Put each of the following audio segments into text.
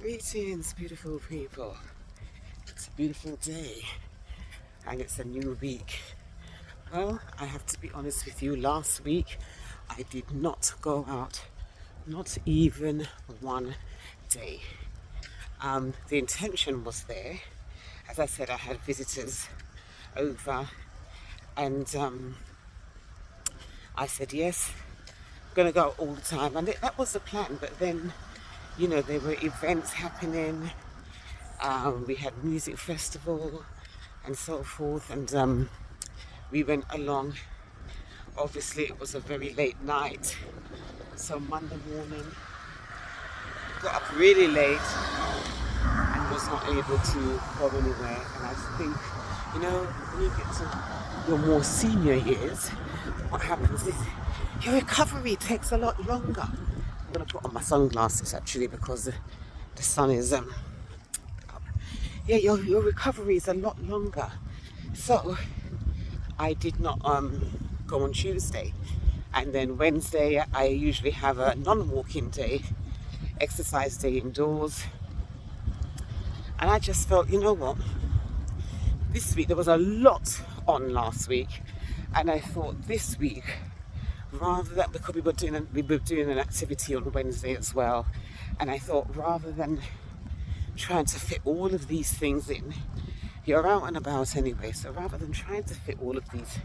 Greetings, beautiful people. It's a beautiful day and it's a new week. Well, I have to be honest with you, last week I did not go out, not even one day. The intention was there. As I said, I had visitors over and I said, yes, I'm going to go all the time. And that was the plan, but then, there were events happening. We had music festival and so forth, and we went along. Obviously, it was a very late night, so Monday morning got up really late and was not able to go anywhere. And I think, when you get to your more senior years, what happens is your recovery takes a lot longer. I'm gonna put on my sunglasses actually because the sun is your recovery is a lot longer. So I did not go on Tuesday, and then Wednesday I usually have a non-walking day, exercise day indoors, and I just felt, you know what, this week there was a lot on last week, and I thought this week, rather than, because we were doing an activity on Wednesday as well, and I thought rather than trying to fit all of these things in, you're out and about anyway, so rather than trying to fit all of these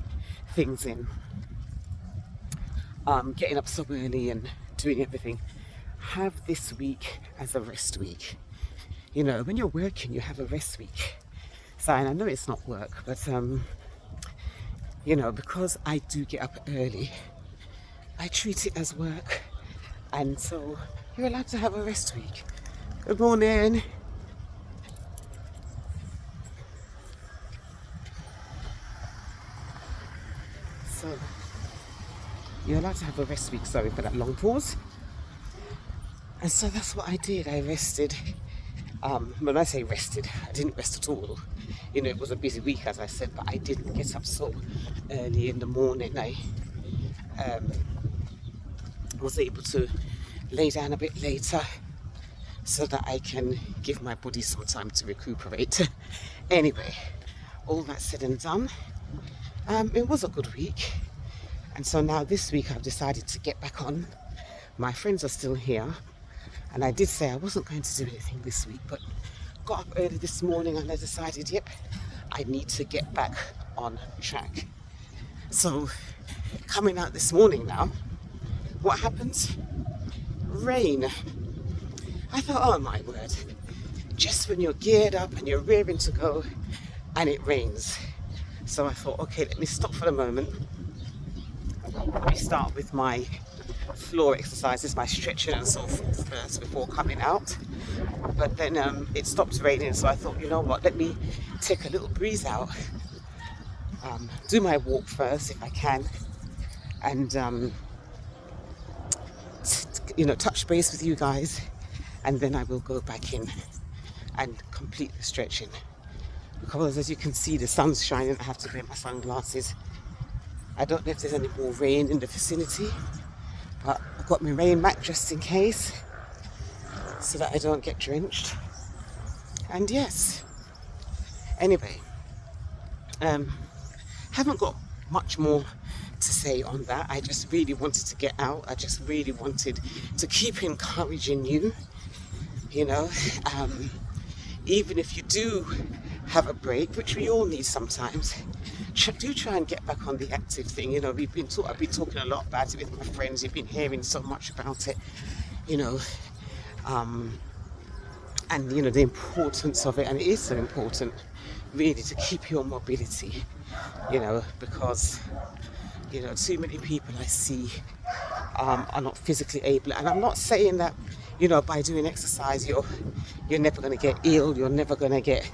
things in, getting up so early and doing everything, have this week as a rest week. When you're working, you have a rest week. So, and I know it's not work, but because I do get up early, I treat it as work, and so you're allowed to have a rest week. Good morning. So you're allowed to have a rest week. Sorry for that long pause. And so that's what I did. I rested. When I say rested, I didn't rest at all. It was a busy week, as I said, but I didn't get up so early in the morning. I was able to lay down a bit later so that I can give my body some time to recuperate. Anyway, all that said and done, it was a good week. And so now this week I've decided to get back on. My friends are still here. And I did say I wasn't going to do anything this week, but got up early this morning and I decided, yep, I need to get back on track. So coming out this morning now, what happens? Rain. I thought, oh my word, just when you're geared up and you're rearing to go and it rains. So I thought, okay, let me stop for a moment. Let me start with my floor exercises, my stretching and so forth first before coming out. But then it stopped raining, so I thought, you know what, let me take a little breeze out, do my walk first if I can, and touch base with you guys, and then I will go back in and complete the stretching. Because as you can see, the sun's shining. I have to wear my sunglasses. I don't know if there's any more rain in the vicinity, but I've got my rain mat just in case so that I don't get drenched. And yes, anyway, haven't got much more to say on that. I just really wanted to get out. I just really wanted to keep encouraging you, even if you do have a break, which we all need sometimes, do try and get back on the active thing. I've been talking a lot about it with my friends. You've been hearing so much about it, and the importance of it. And it is so important, really, to keep your mobility, because too many people I see are not physically able. And I'm not saying that by doing exercise you're never going to get ill, you're never going to get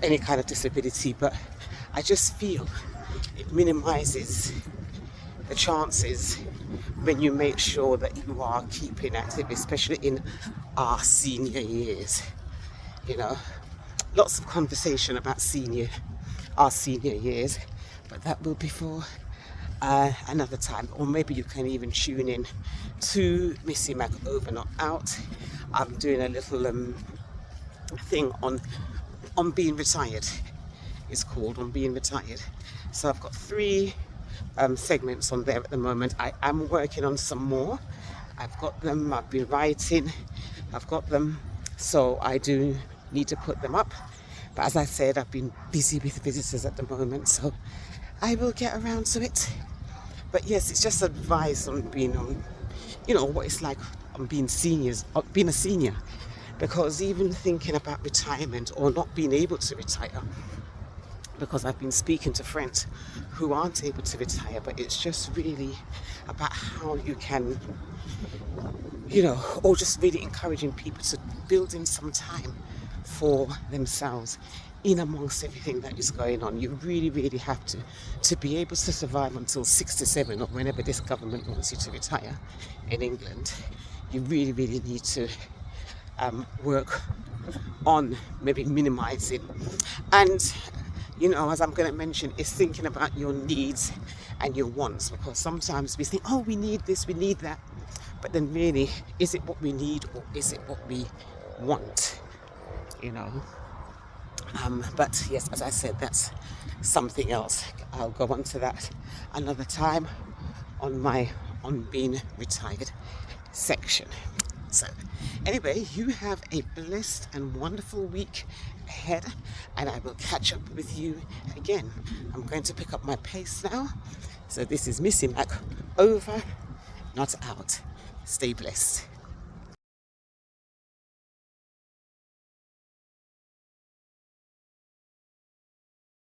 any kind of disability, but I just feel it minimizes the chances when you make sure that you are keeping active, especially in our senior years. Lots of conversation about our senior years, but that will be for another time, or maybe you can even tune in to Missy Mac Over Not Out. I'm doing a little thing on being retired. It's called On Being Retired. So I've got 3 segments on there at the moment. I am working on some more. I've got them, I've been writing, I've got them, so I do need to put them up. But as I said, I've been busy with visitors at the moment, so I will get around to it. But yes, it's just advice on being on, what it's like on being being a senior. Because even thinking about retirement or not being able to retire, because I've been speaking to friends who aren't able to retire, but it's just really about how you can, or just really encouraging people to build in some time for themselves in amongst everything that is going on. You really, really have to be able to survive until 67 or whenever this government wants you to retire in England. You really, really need to work on maybe minimizing. And as I'm going to mention, is thinking about your needs and your wants, because sometimes we think, oh, we need this, we need that, but then really, is it what we need or is it what we want? But yes, as I said, that's something else. I'll go on to that another time on my On Being Retired section. So anyway, you have a blessed and wonderful week ahead, and I will catch up with you again. I'm going to pick up my pace now. So this is Missy Mac Over Not Out. Stay blessed.